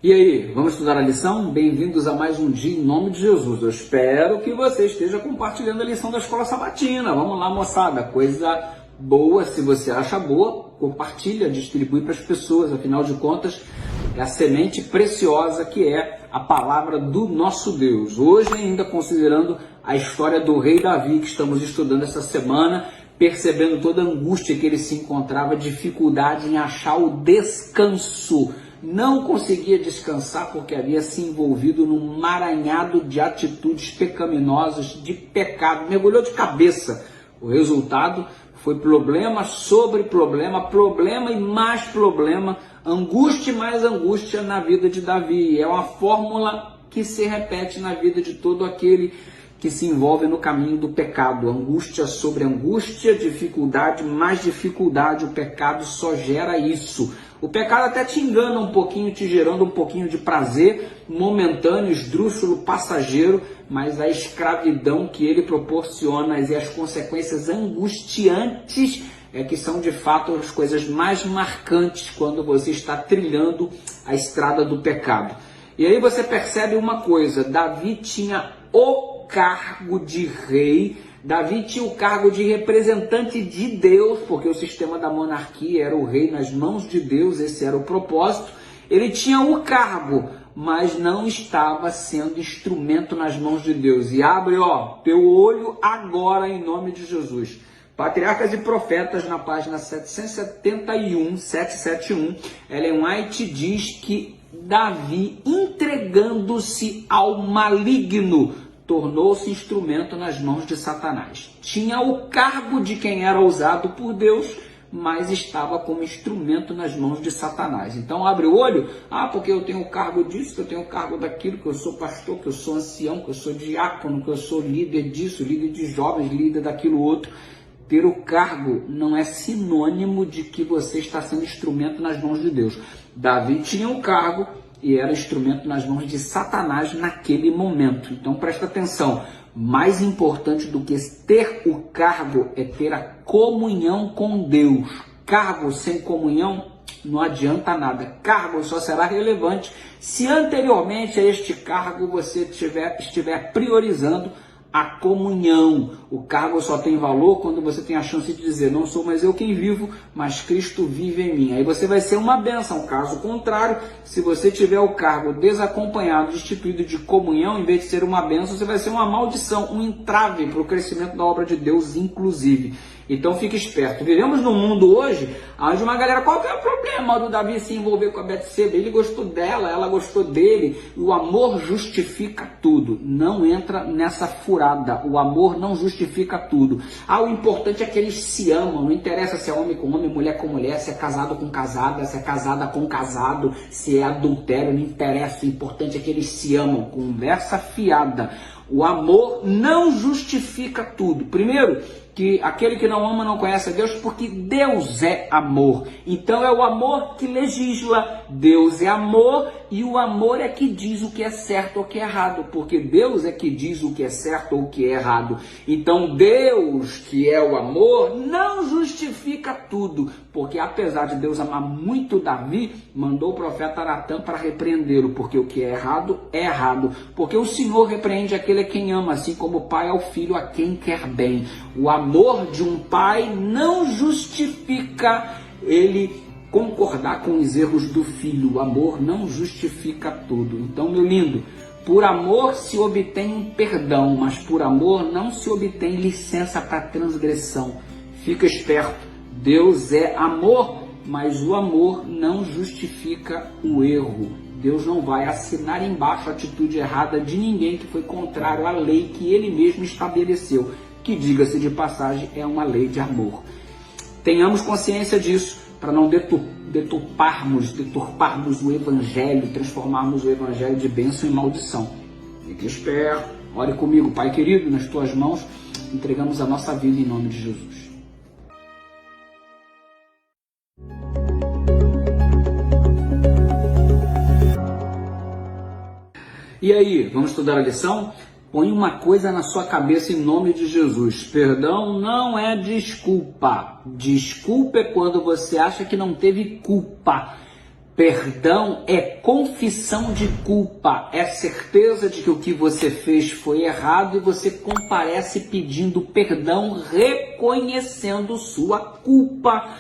E aí, vamos estudar a lição? Bem-vindos a mais um dia em nome de Jesus. Eu espero que você esteja compartilhando a lição da Escola Sabatina. Vamos lá, moçada. Coisa boa, se você acha boa, compartilha, distribui para as pessoas. Afinal de contas, é a semente preciosa que é a palavra do nosso Deus. Hoje, ainda considerando a história do rei Davi, que estamos estudando essa semana, percebendo toda a angústia que ele se encontrava, dificuldade em achar o descanso. Não conseguia descansar porque havia se envolvido num maranhado de atitudes pecaminosas, de pecado, mergulhou de cabeça. O resultado foi problema sobre problema, problema e mais problema, angústia e mais angústia na vida de Davi. É uma fórmula que se repete na vida de todo aquele que se envolve no caminho do pecado. Angústia sobre angústia, dificuldade mais dificuldade, o pecado só gera isso. O pecado até te engana um pouquinho, te gerando um pouquinho de prazer momentâneo, esdrúxulo, passageiro, mas a escravidão que ele proporciona e as consequências angustiantes é que são de fato as coisas mais marcantes quando você está trilhando a estrada do pecado. E aí você percebe uma coisa, Davi tinha o cargo de rei, Davi tinha o cargo de representante de Deus, porque o sistema da monarquia era o rei nas mãos de Deus, esse era o propósito. Ele tinha o cargo, mas não estava sendo instrumento nas mãos de Deus. E abre, teu olho agora em nome de Jesus. Patriarcas e Profetas, na página 771, Ellen White diz que Davi, entregando-se ao maligno, tornou-se instrumento nas mãos de Satanás. Tinha o cargo de quem era usado por Deus, mas estava como instrumento nas mãos de Satanás. Então abre o olho, porque eu tenho o cargo disso, que eu tenho o cargo daquilo, que eu sou pastor, que eu sou ancião, que eu sou diácono, que eu sou líder disso, líder de jovens, líder daquilo outro. Ter o cargo não é sinônimo de que você está sendo instrumento nas mãos de Deus. Davi tinha o cargo e era instrumento nas mãos de Satanás naquele momento. Então presta atenção, mais importante do que ter o cargo é ter a comunhão com Deus. Cargo sem comunhão não adianta nada. Cargo só será relevante se anteriormente a este cargo você estiver priorizando a comunhão. O cargo só tem valor quando você tem a chance de dizer, não sou mais eu quem vivo, mas Cristo vive em mim. Aí você vai ser uma bênção. Caso contrário, se você tiver o cargo desacompanhado, destituído de comunhão, em vez de ser uma bênção, você vai ser uma maldição, um entrave para o crescimento da obra de Deus, inclusive. Então fique esperto. Vivemos num mundo hoje onde uma galera, qual que é o problema do Davi se envolver com a Betseba? Ele gostou dela, ela gostou dele. O amor justifica tudo. Não entra nessa furada. O amor não justifica tudo. O importante é que eles se amam. Não interessa se é homem com homem, mulher com mulher, se é casado com casada, se é casada com casado, se é adultério, não interessa. O importante é que eles se amam. Conversa fiada. O amor não justifica tudo. Primeiro, que aquele que não ama não conhece a Deus, porque Deus é amor. Então é o amor que legisla. Deus é amor e o amor é que diz o que é certo ou o que é errado, porque Deus é que diz o que é certo ou o que é errado. Então Deus, que é o amor, não justifica tudo, porque apesar de Deus amar muito Davi, mandou o profeta Natan para repreendê-lo, porque o que é errado, porque o Senhor repreende aquele a quem ama, assim como o pai ao filho a quem quer bem. O amor de um pai não justifica ele concordar com os erros do filho. O amor não justifica tudo. Então, meu lindo, por amor se obtém um perdão, mas por amor não se obtém licença para transgressão. Fica esperto. Deus é amor, mas o amor não justifica o erro. Deus não vai assinar embaixo a atitude errada de ninguém que foi contrário à lei que ele mesmo estabeleceu, que, diga-se de passagem, é uma lei de amor. Tenhamos consciência disso, para não deturparmos o Evangelho, transformarmos o Evangelho de bênção em maldição. Fique esperto, ore comigo. Pai querido, nas tuas mãos, entregamos a nossa vida em nome de Jesus. E aí, vamos estudar a lição? Põe uma coisa na sua cabeça em nome de Jesus. Perdão não é desculpa. Desculpa é quando você acha que não teve culpa. Perdão é confissão de culpa, é certeza de que o que você fez foi errado e você comparece pedindo perdão, reconhecendo sua culpa,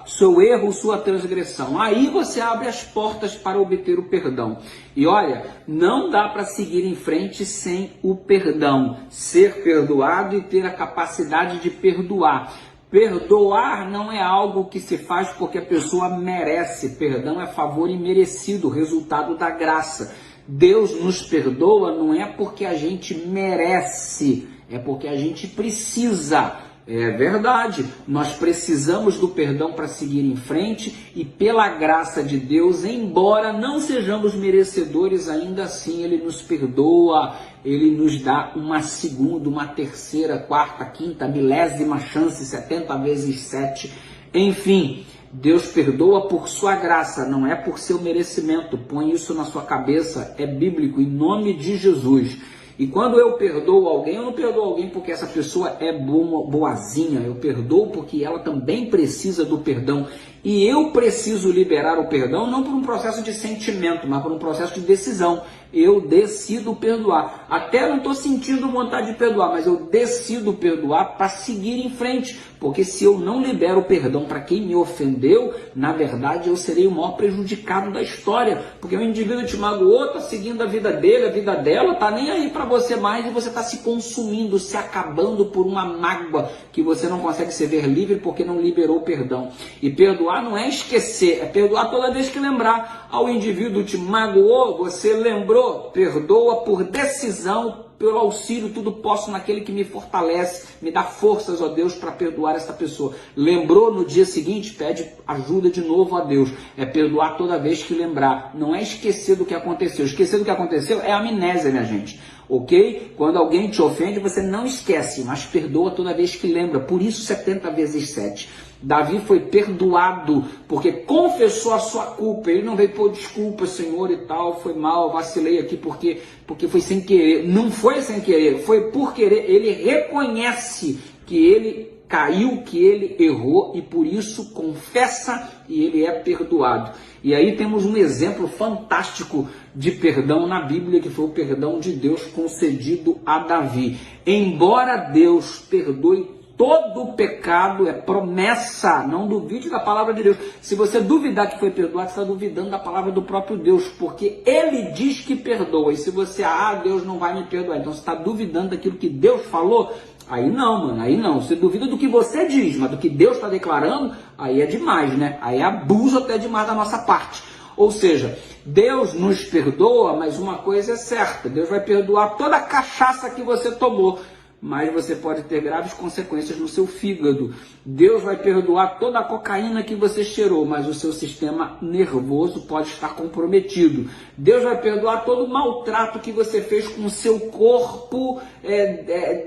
seu erro, sua transgressão. Aí você abre as portas para obter o perdão. E olha, não dá para seguir em frente sem o perdão, ser perdoado e ter a capacidade de perdoar. Perdoar não é algo que se faz porque a pessoa merece. Perdão é favor imerecido, resultado da graça. Deus nos perdoa não é porque a gente merece, é porque a gente precisa. É verdade, nós precisamos do perdão para seguir em frente e pela graça de Deus, embora não sejamos merecedores, ainda assim Ele nos perdoa, Ele nos dá uma segunda, uma terceira, quarta, quinta, milésima chance, 70 vezes 7, enfim, Deus perdoa por sua graça, não é por seu merecimento, põe isso na sua cabeça, é bíblico, em nome de Jesus. E quando eu perdoo alguém, eu não perdoo alguém porque essa pessoa é boazinha, eu perdoo porque ela também precisa do perdão. E eu preciso liberar o perdão não por um processo de sentimento, mas por um processo de decisão. Eu decido perdoar. Até não estou sentindo vontade de perdoar, mas eu decido perdoar para seguir em frente. Porque se eu não libero o perdão para quem me ofendeu, na verdade eu serei o maior prejudicado da história. Porque o indivíduo te magoou, está seguindo a vida dele, a vida dela, está nem aí para você mais e você está se consumindo, se acabando por uma mágoa que você não consegue se ver livre porque não liberou o perdão. E perdoar não é esquecer, é perdoar toda vez que lembrar. Ao indivíduo te magoou, você lembrou, perdoa por decisão, pelo auxílio, tudo posso naquele que me fortalece, me dá forças, ó Deus, para perdoar essa pessoa. Lembrou no dia seguinte, pede ajuda de novo a Deus. É perdoar toda vez que lembrar. Não é esquecer do que aconteceu. Esquecer do que aconteceu é amnésia, minha gente. Ok? Quando alguém te ofende, você não esquece, mas perdoa toda vez que lembra. Por isso 70 vezes 7. Davi foi perdoado porque confessou a sua culpa. Ele não veio pôr desculpa, Senhor, e tal, foi mal, vacilei aqui porque foi sem querer. Não foi sem querer, foi por querer. Ele reconhece que ele caiu, que ele errou e por isso confessa e ele é perdoado. E aí temos um exemplo fantástico de perdão na Bíblia, que foi o perdão de Deus concedido a Davi. Embora Deus perdoe todo o pecado, é promessa, não duvide da palavra de Deus. Se você duvidar que foi perdoado, você está duvidando da palavra do próprio Deus, porque Ele diz que perdoa. E se você, Deus não vai me perdoar, então você está duvidando daquilo que Deus falou, aí não, mano, aí não. Você duvida do que você diz, mas do que Deus está declarando, aí é demais, né? Aí é abuso até demais da nossa parte. Ou seja, Deus nos perdoa, mas uma coisa é certa, Deus vai perdoar toda a cachaça que você tomou, mas você pode ter graves consequências no seu fígado. Deus vai perdoar toda a cocaína que você cheirou, mas o seu sistema nervoso pode estar comprometido. Deus vai perdoar todo o maltrato que você fez com o seu corpo,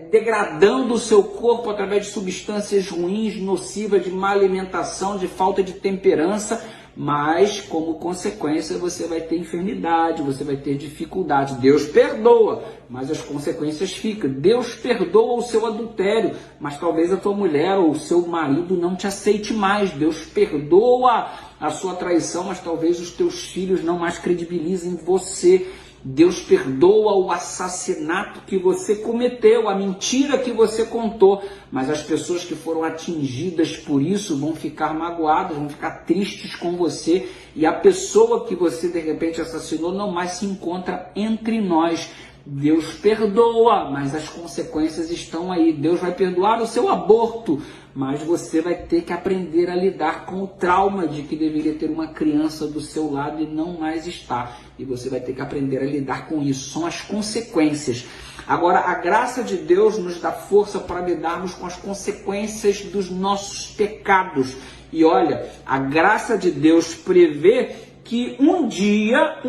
degradando o seu corpo através de substâncias ruins, nocivas, de má alimentação, de falta de temperança, mas como consequência você vai ter enfermidade, você vai ter dificuldade. Deus perdoa, mas as consequências ficam. Deus perdoa o seu adultério, mas talvez a tua mulher ou o seu marido não te aceite mais. Deus perdoa a sua traição, mas talvez os teus filhos não mais credibilizem você. Deus perdoa o assassinato que você cometeu, a mentira que você contou, mas as pessoas que foram atingidas por isso vão ficar magoadas, vão ficar tristes com você, e a pessoa que você de repente assassinou não mais se encontra entre nós. Deus perdoa, mas as consequências estão aí. Deus vai perdoar o seu aborto, mas você vai ter que aprender a lidar com o trauma de que deveria ter uma criança do seu lado e não mais está. E você vai ter que aprender a lidar com isso. São as consequências. Agora, a graça de Deus nos dá força para lidarmos com as consequências dos nossos pecados. E olha, a graça de Deus prevê que um dia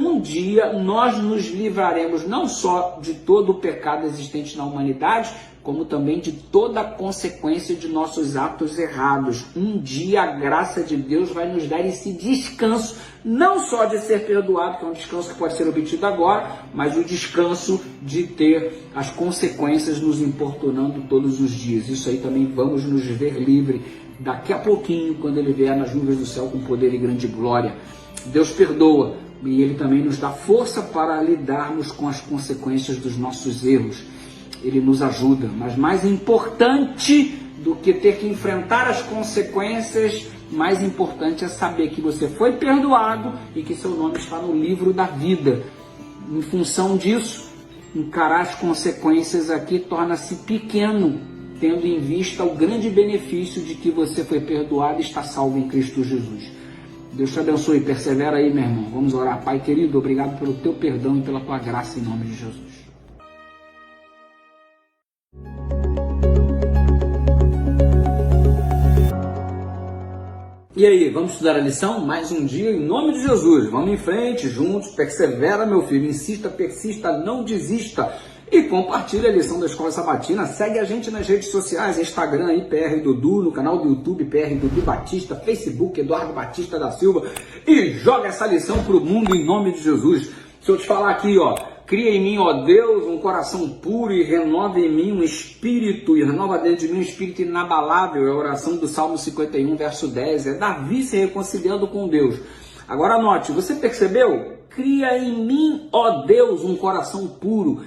nós nos livraremos não só de todo o pecado existente na humanidade, como também de toda a consequência de nossos atos errados. Um dia a graça de Deus vai nos dar esse descanso, não só de ser perdoado, que é um descanso que pode ser obtido agora, mas o descanso de ter as consequências nos importunando todos os dias. Isso aí também vamos nos ver livre daqui a pouquinho, quando Ele vier nas nuvens do céu com poder e grande glória. Deus perdoa e Ele também nos dá força para lidarmos com as consequências dos nossos erros. Ele nos ajuda, mas mais importante do que ter que enfrentar as consequências, mais importante é saber que você foi perdoado e que seu nome está no livro da vida. Em função disso, encarar as consequências aqui torna-se pequeno, tendo em vista o grande benefício de que você foi perdoado e está salvo em Cristo Jesus. Deus te abençoe, persevera aí, meu irmão. Vamos orar. Pai querido, obrigado pelo teu perdão e pela tua graça em nome de Jesus. E aí, vamos estudar a lição? Mais um dia em nome de Jesus. Vamos em frente, juntos, persevera, meu filho. Insista, persista, não desista. E compartilha a lição da Escola Sabatina. Segue a gente nas redes sociais, Instagram aí, PR Dudu, no canal do YouTube, PR Dudu Batista, Facebook, Eduardo Batista da Silva. E joga essa lição pro mundo em nome de Jesus. Se eu te falar aqui, ó, cria em mim, ó Deus, um coração puro e renova em mim um espírito, e renova dentro de mim um espírito inabalável. É a oração do Salmo 51, verso 10. É Davi se reconciliando com Deus. Agora anote, você percebeu? Cria em mim, ó Deus, um coração puro.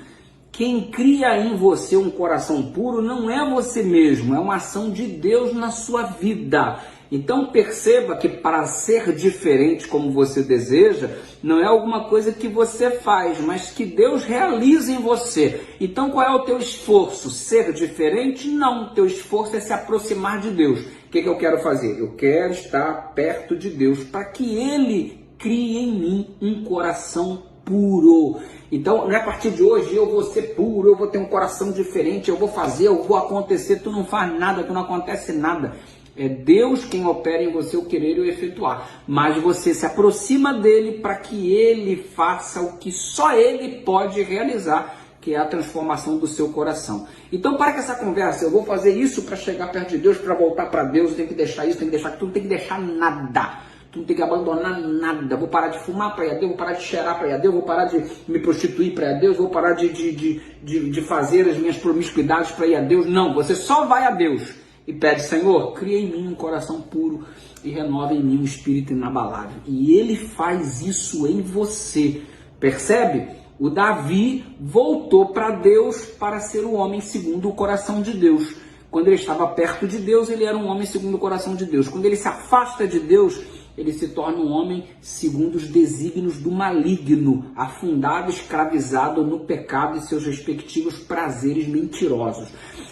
Quem cria em você um coração puro não é você mesmo, é uma ação de Deus na sua vida. Então perceba que para ser diferente como você deseja, não é alguma coisa que você faz, mas que Deus realiza em você. Então qual é o teu esforço? Ser diferente? Não, o teu esforço é se aproximar de Deus. O que eu quero fazer? Eu quero estar perto de Deus para que Ele crie em mim um coração puro. Então, não é a partir de hoje eu vou ser puro, eu vou ter um coração diferente, eu vou fazer, eu vou acontecer. Tu não faz nada, tu não acontece nada. É Deus quem opera em você o querer e o efetuar. Mas você se aproxima dele para que ele faça o que só ele pode realizar, que é a transformação do seu coração. Então, para com essa conversa, eu vou fazer isso para chegar perto de Deus, para voltar para Deus, eu tenho que deixar isso, tenho que deixar aquilo, não tem que deixar nada. Tu não tem que abandonar nada. Vou parar de fumar para ir a Deus, vou parar de cheirar para ir a Deus, vou parar de me prostituir para ir a Deus, vou parar de fazer as minhas promiscuidades para ir a Deus. Não, você só vai a Deus e pede, Senhor, cria em mim um coração puro e renova em mim um espírito inabalável. E Ele faz isso em você. Percebe? O Davi voltou para Deus para ser o homem segundo o coração de Deus. Quando ele estava perto de Deus, ele era um homem segundo o coração de Deus. Quando ele se afasta de Deus, ele se torna um homem segundo os desígnios do maligno, afundado, escravizado no pecado e seus respectivos prazeres mentirosos.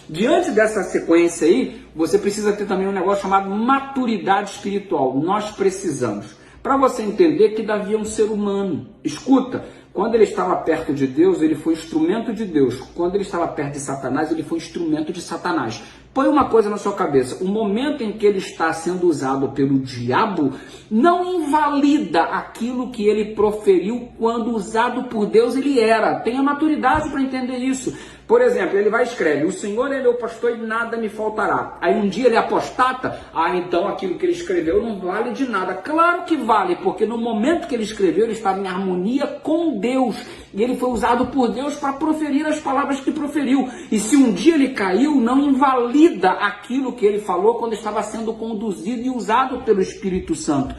Diante dessa sequência aí, você precisa ter também um negócio chamado maturidade espiritual. Nós precisamos. Para você entender que Davi é um ser humano. Escuta, quando ele estava perto de Deus, ele foi instrumento de Deus. Quando ele estava perto de Satanás, ele foi instrumento de Satanás. Põe uma coisa na sua cabeça, o momento em que ele está sendo usado pelo diabo não invalida aquilo que ele proferiu quando usado por Deus ele era. Tenha maturidade para entender isso. Por exemplo, ele vai e escreve, o Senhor é meu pastor e nada me faltará. Aí um dia ele apostata, então aquilo que ele escreveu não vale de nada. Claro que vale, porque no momento que ele escreveu, ele estava em harmonia com Deus. E ele foi usado por Deus para proferir as palavras que proferiu. E se um dia ele caiu, não invalida aquilo que ele falou quando estava sendo conduzido e usado pelo Espírito Santo.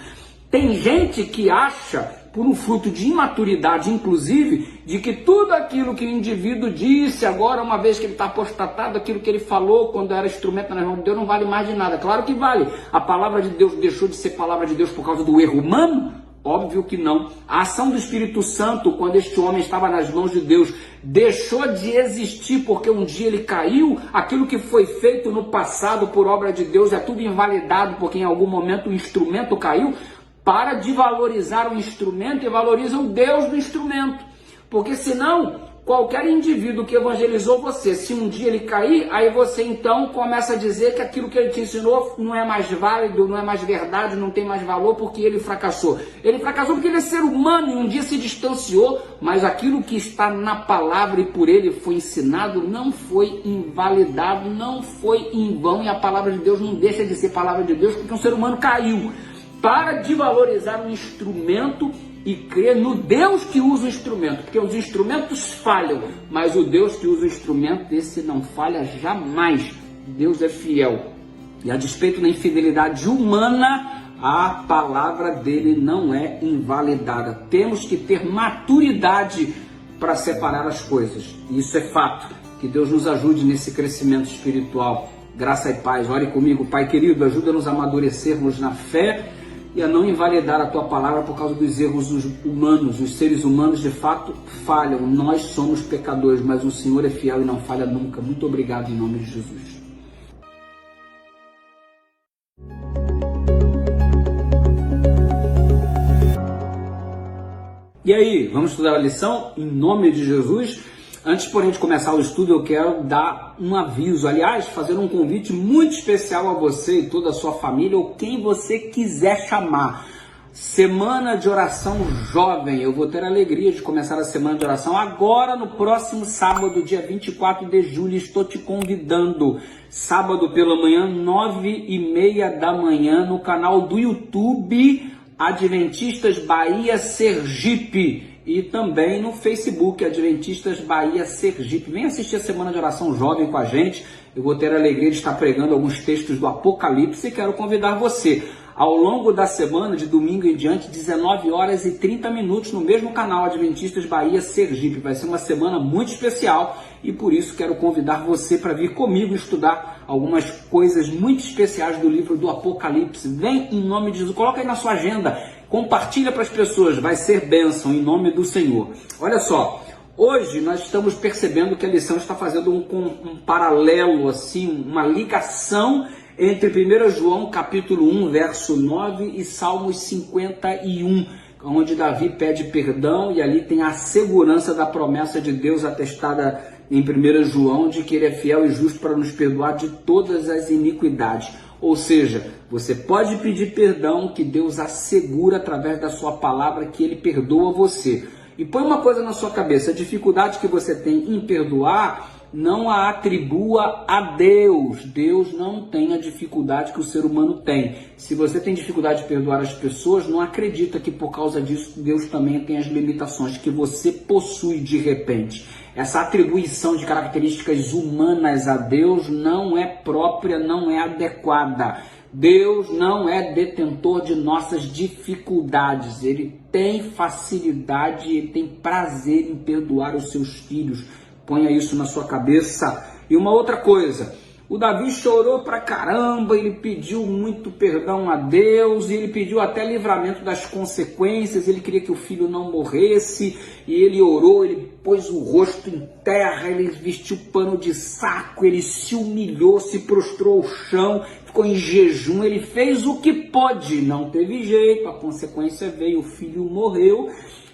Tem gente que acha, por um fruto de imaturidade, inclusive, de que tudo aquilo que o indivíduo disse agora, uma vez que ele está apostatado, aquilo que ele falou quando era instrumento nas mãos de Deus, não vale mais de nada. Claro que vale. A palavra de Deus deixou de ser palavra de Deus por causa do erro humano? Óbvio que não. A ação do Espírito Santo, quando este homem estava nas mãos de Deus, deixou de existir porque um dia ele caiu. Aquilo que foi feito no passado por obra de Deus é tudo invalidado porque em algum momento o instrumento caiu. Para de valorizar o instrumento e valoriza o Deus do instrumento. Porque senão, qualquer indivíduo que evangelizou você, se um dia ele cair, aí você então começa a dizer que aquilo que ele te ensinou não é mais válido, não é mais verdade, não tem mais valor porque ele fracassou. Ele fracassou porque ele é ser humano e um dia se distanciou, mas aquilo que está na palavra e por ele foi ensinado não foi invalidado, não foi em vão, e a palavra de Deus não deixa de ser palavra de Deus porque um ser humano caiu. Para de valorizar um instrumento e crer no Deus que usa o instrumento, porque os instrumentos falham, mas o Deus que usa o instrumento, esse não falha jamais. Deus é fiel. E a despeito da infidelidade humana, a palavra dele não é invalidada. Temos que ter maturidade para separar as coisas. Isso é fato. Que Deus nos ajude nesse crescimento espiritual. Graça e paz. Ore comigo, Pai querido, ajuda-nos a amadurecermos na fé e a não invalidar a Tua palavra por causa dos erros humanos. Os seres humanos, de fato, falham. Nós somos pecadores, mas o Senhor é fiel e não falha nunca. Muito obrigado em nome de Jesus. E aí, vamos estudar a lição em nome de Jesus? Antes, porém, de começar o estudo, eu quero dar um aviso, aliás, fazer um convite muito especial a você e toda a sua família, ou quem você quiser chamar. Semana de oração jovem. Eu vou ter a alegria de começar a semana de oração agora, no próximo sábado, dia 24 de julho. Estou te convidando. Sábado pela manhã, 9h30 da manhã, no canal do YouTube Adventistas Bahia Sergipe. E também no Facebook, Adventistas Bahia Sergipe. Vem assistir a Semana de Oração Jovem com a gente. Eu vou ter a alegria de estar pregando alguns textos do Apocalipse e quero convidar você. Ao longo da semana, de domingo em diante, 19h30, no mesmo canal Adventistas Bahia Sergipe. Vai ser uma semana muito especial e por isso quero convidar você para vir comigo estudar algumas coisas muito especiais do livro do Apocalipse. Vem em nome de Jesus, coloca aí na sua agenda, compartilha para as pessoas, vai ser bênção em nome do Senhor. Olha só, hoje nós estamos percebendo que a lição está fazendo um paralelo, assim, uma ligação entre 1 João capítulo 1, verso 9 e Salmos 51, onde Davi pede perdão e ali tem a segurança da promessa de Deus atestada em 1 João de que ele é fiel e justo para nos perdoar de todas as iniquidades. Ou seja, você pode pedir perdão que Deus assegura através da sua palavra que ele perdoa você. E põe uma coisa na sua cabeça, a dificuldade que você tem em perdoar, não a atribua a Deus. Deus não tem a dificuldade que o ser humano tem. Se você tem dificuldade de perdoar as pessoas, não acredita que por causa disso Deus também tem as limitações que você possui de repente. Essa atribuição de características humanas a Deus não é própria, não é adequada. Deus não é detentor de nossas dificuldades. Ele tem facilidade, ele tem prazer em perdoar os seus filhos. Ponha isso na sua cabeça. E uma outra coisa, o Davi chorou pra caramba, ele pediu muito perdão a Deus, e ele pediu até livramento das consequências, ele queria que o filho não morresse, e ele orou, ele pôs o rosto em terra, ele vestiu pano de saco, ele se humilhou, se prostrou ao chão, ficou em jejum, ele fez o que pôde, não teve jeito, a consequência veio, o filho morreu.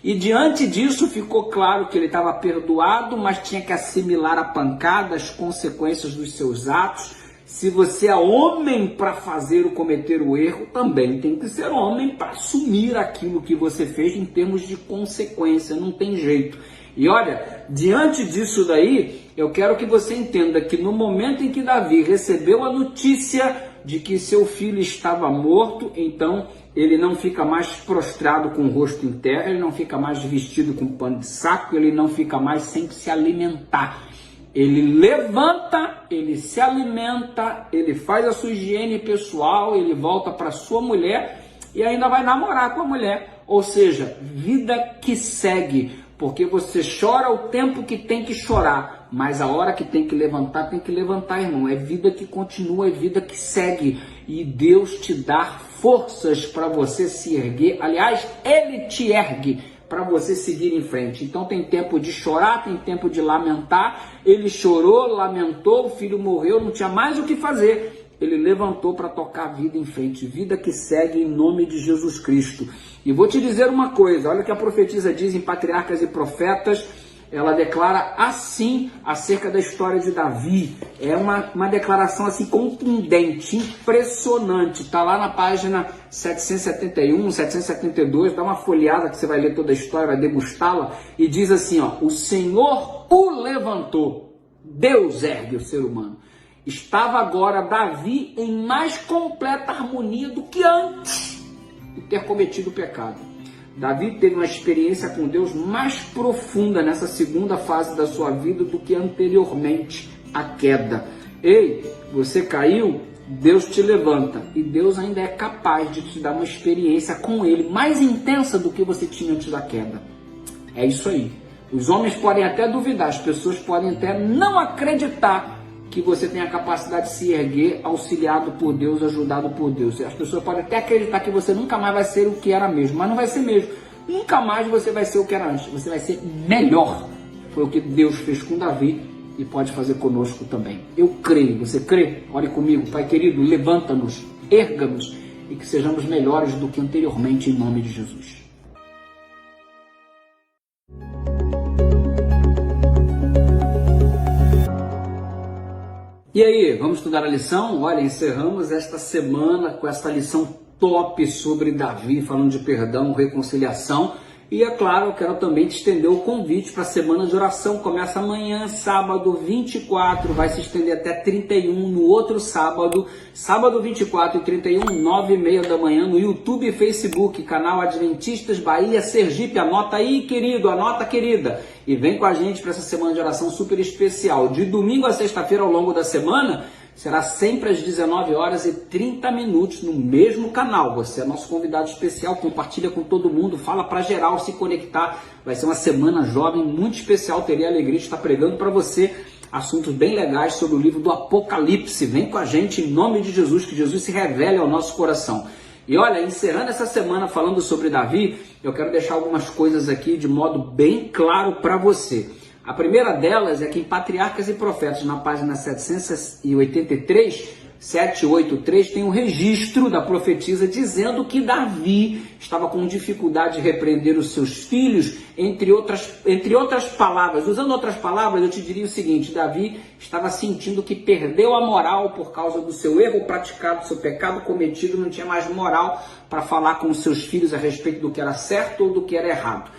E diante disso ficou claro que ele estava perdoado, mas tinha que assimilar a pancada, as consequências dos seus atos. Se você é homem para fazer ou cometer o erro, também tem que ser homem para assumir aquilo que você fez em termos de consequência, não tem jeito. E olha, diante disso daí, eu quero que você entenda que no momento em que Davi recebeu a notícia de que seu filho estava morto, então ele não fica mais prostrado com o rosto em terra, ele não fica mais vestido com pano de saco, ele não fica mais sem se alimentar. Ele levanta, ele se alimenta, ele faz a sua higiene pessoal, ele volta para sua mulher e ainda vai namorar com a mulher. Ou seja, vida que segue, porque você chora o tempo que tem que chorar, mas a hora que tem que levantar, irmão. É vida que continua, é vida que segue. E Deus te dá forças para você se erguer. Aliás, Ele te ergue para você seguir em frente. Então tem tempo de chorar, tem tempo de lamentar. Ele chorou, lamentou, o filho morreu, não tinha mais o que fazer. Ele levantou para tocar a vida em frente. Vida que segue em nome de Jesus Cristo. E vou te dizer uma coisa, olha o que a profetisa diz em Patriarcas e Profetas. Ela declara assim acerca da história de Davi. É uma declaração assim contundente, impressionante. Está lá na página 771, 772. Dá uma folheada que você vai ler toda a história, vai degustá-la. E diz assim, ó, o Senhor o levantou. Deus ergue o ser humano. Estava agora Davi em mais completa harmonia do que antes de ter cometido o pecado. Davi teve uma experiência com Deus mais profunda nessa segunda fase da sua vida do que anteriormente à queda. Ei, você caiu? Deus te levanta e Deus ainda é capaz de te dar uma experiência com Ele mais intensa do que você tinha antes da queda. É isso aí. Os homens podem até duvidar, as pessoas podem até não acreditar que você tem a capacidade de se erguer, auxiliado por Deus, ajudado por Deus. As pessoas podem até acreditar que você nunca mais vai ser o que era mesmo, mas não vai ser mesmo. Nunca mais você vai ser o que era antes, você vai ser melhor. Foi o que Deus fez com Davi e pode fazer conosco também. Eu creio, você crê? Ore comigo. Pai querido, levanta-nos, erga-nos e que sejamos melhores do que anteriormente, em nome de Jesus. E aí, vamos estudar a lição? Olha, encerramos esta semana com esta lição top sobre Davi, falando de perdão, reconciliação. E é claro, eu quero também te estender o convite para a semana de oração. Começa amanhã, sábado 24, vai se estender até 31 no outro sábado. Sábado 24 e 31, 9h30 da manhã, no YouTube e Facebook, canal Adventistas Bahia Sergipe. Anota aí, querido, anota, querida. E vem com a gente para essa semana de oração super especial. De domingo a sexta-feira, ao longo da semana, será sempre às 19h30 no mesmo canal. Você é nosso convidado especial, compartilha com todo mundo, fala para geral se conectar. Vai ser uma semana jovem muito especial, terei a alegria de estar pregando para você assuntos bem legais sobre o livro do Apocalipse. Vem com a gente em nome de Jesus, que Jesus se revele ao nosso coração. E olha, encerrando essa semana falando sobre Davi, eu quero deixar algumas coisas aqui de modo bem claro para você. A primeira delas é que em Patriarcas e Profetas, na página 783, tem um registro da profetisa dizendo que Davi estava com dificuldade de repreender os seus filhos, entre outras palavras. Usando outras palavras, eu te diria o seguinte: Davi estava sentindo que perdeu a moral por causa do seu erro praticado, do seu pecado cometido, não tinha mais moral para falar com os seus filhos a respeito do que era certo ou do que era errado.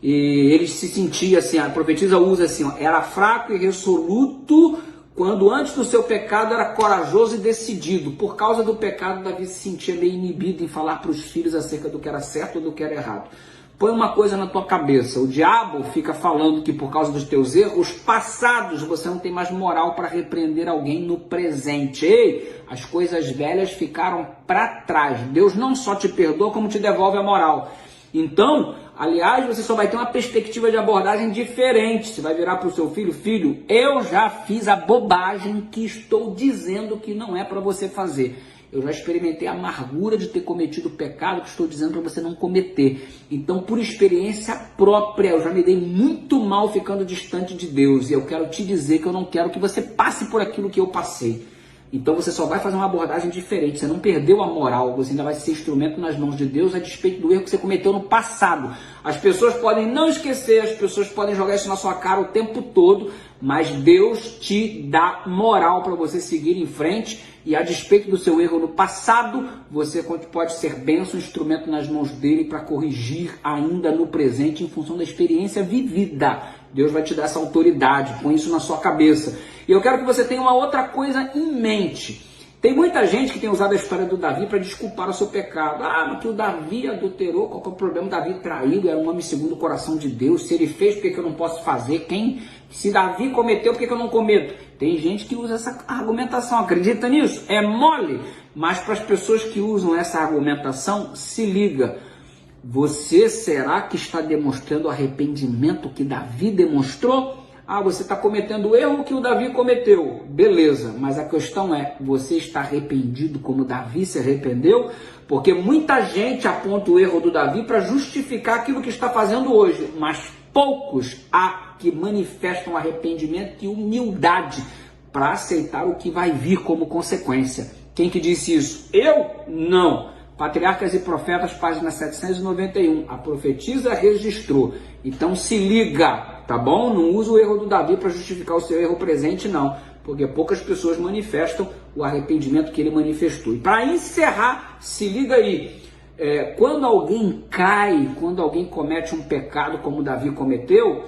E ele se sentia assim, a profetisa usa assim, era fraco e resoluto, quando antes do seu pecado era corajoso e decidido. Por causa do pecado, Davi se sentia meio inibido em falar para os filhos acerca do que era certo ou do que era errado. Põe uma coisa na tua cabeça: o diabo fica falando que por causa dos teus erros passados você não tem mais moral para repreender alguém no presente. Ei, as coisas velhas ficaram para trás. Deus não só te perdoa, como te devolve a moral. Então, aliás, você só vai ter uma perspectiva de abordagem diferente. Você vai virar para o seu filho: filho, eu já fiz a bobagem que estou dizendo que não é para você fazer. Eu já experimentei a amargura de ter cometido o pecado que estou dizendo para você não cometer. Então, por experiência própria, eu já me dei muito mal ficando distante de Deus. E eu quero te dizer que eu não quero que você passe por aquilo que eu passei. Então você só vai fazer uma abordagem diferente. Você não perdeu a moral, você ainda vai ser instrumento nas mãos de Deus a despeito do erro que você cometeu no passado. As pessoas podem não esquecer, as pessoas podem jogar isso na sua cara o tempo todo, mas Deus te dá moral para você seguir em frente, e a despeito do seu erro no passado, você pode ser bênção, instrumento nas mãos dele para corrigir ainda no presente em função da experiência vivida. Deus vai te dar essa autoridade, põe isso na sua cabeça. E eu quero que você tenha uma outra coisa em mente. Tem muita gente que tem usado a história do Davi para desculpar o seu pecado. Ah, mas que o Davi adulterou, qual que é o problema? Davi traído, era um homem segundo o coração de Deus. Se ele fez, por que eu não posso fazer? Se Davi cometeu, por que eu não cometo? Tem gente que usa essa argumentação, acredita nisso? É mole. Mas para as pessoas que usam essa argumentação, se liga. Você será que está demonstrando o arrependimento que Davi demonstrou? Ah, você está cometendo o erro que o Davi cometeu. Beleza, mas a questão é, você está arrependido como Davi se arrependeu? Porque muita gente aponta o erro do Davi para justificar aquilo que está fazendo hoje, mas poucos há que manifestam arrependimento e humildade para aceitar o que vai vir como consequência. Quem que disse isso? Eu? Não. Patriarcas e Profetas, página 791. A profetisa registrou. Então se liga, tá bom? Não usa o erro do Davi para justificar o seu erro presente, não. Porque poucas pessoas manifestam o arrependimento que ele manifestou. E para encerrar, se liga aí. Quando alguém cai, quando alguém comete um pecado como o Davi cometeu,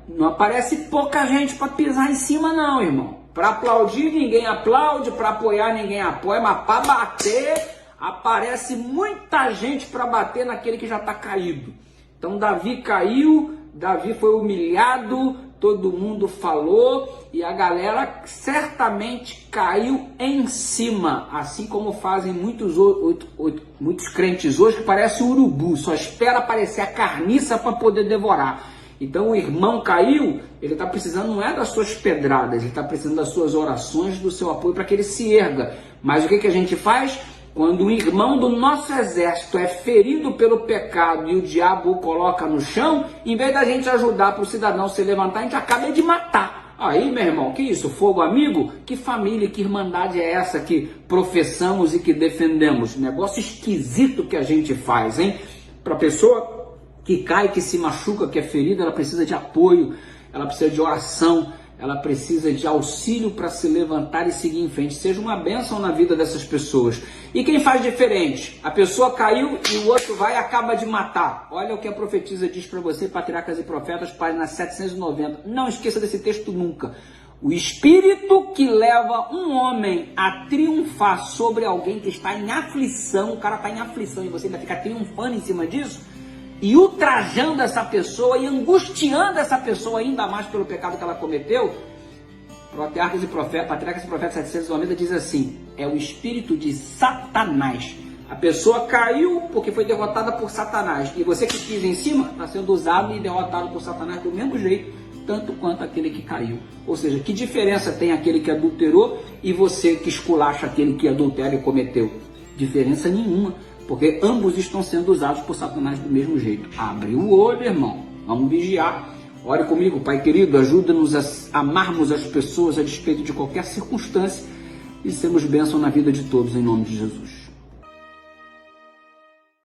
não aparece pouca gente para pisar em cima, não, irmão. Para aplaudir, ninguém aplaude. Para apoiar, ninguém apoia. Mas para bater, aparece muita gente para bater naquele que já está caído. Então Davi caiu, Davi foi humilhado, todo mundo falou e a galera certamente caiu em cima, assim como fazem muitos crentes hoje que parece um urubu, só espera aparecer a carniça para poder devorar. Então o irmão caiu, ele está precisando não é das suas pedradas, ele está precisando das suas orações, do seu apoio para que ele se erga. Mas o que a gente faz? Quando um irmão do nosso exército é ferido pelo pecado e o diabo o coloca no chão, em vez da gente ajudar para o cidadão se levantar, a gente acaba de matar. Aí, meu irmão, que isso? Fogo amigo? Que família, que irmandade é essa que professamos e que defendemos? Negócio esquisito que a gente faz, hein? Para a pessoa que cai, que se machuca, que é ferida, ela precisa de apoio, ela precisa de oração, ela precisa de auxílio para se levantar e seguir em frente. Seja uma bênção na vida dessas pessoas. E quem faz diferente? A pessoa caiu e o outro vai e acaba de matar. Olha o que a profetisa diz para você, Patriarcas e Profetas, página 790. Não esqueça desse texto nunca. O espírito que leva um homem a triunfar sobre alguém que está em aflição, o cara está em aflição e você ainda fica triunfando em cima disso, e ultrajando essa pessoa e angustiando essa pessoa ainda mais pelo pecado que ela cometeu, Patriarcas e Profetas 790 diz assim, é o espírito de Satanás. A pessoa caiu porque foi derrotada por Satanás, e você que pisa em cima está sendo usado e derrotado por Satanás do mesmo jeito, tanto quanto aquele que caiu. Ou seja, que diferença tem aquele que adulterou e você que esculacha aquele que adultera e cometeu? Diferença nenhuma. Porque ambos estão sendo usados por Satanás do mesmo jeito. Abre o olho, irmão. Vamos vigiar. Ore comigo, Pai querido. Ajuda-nos a amarmos as pessoas a despeito de qualquer circunstância e sermos bênção na vida de todos, em nome de Jesus.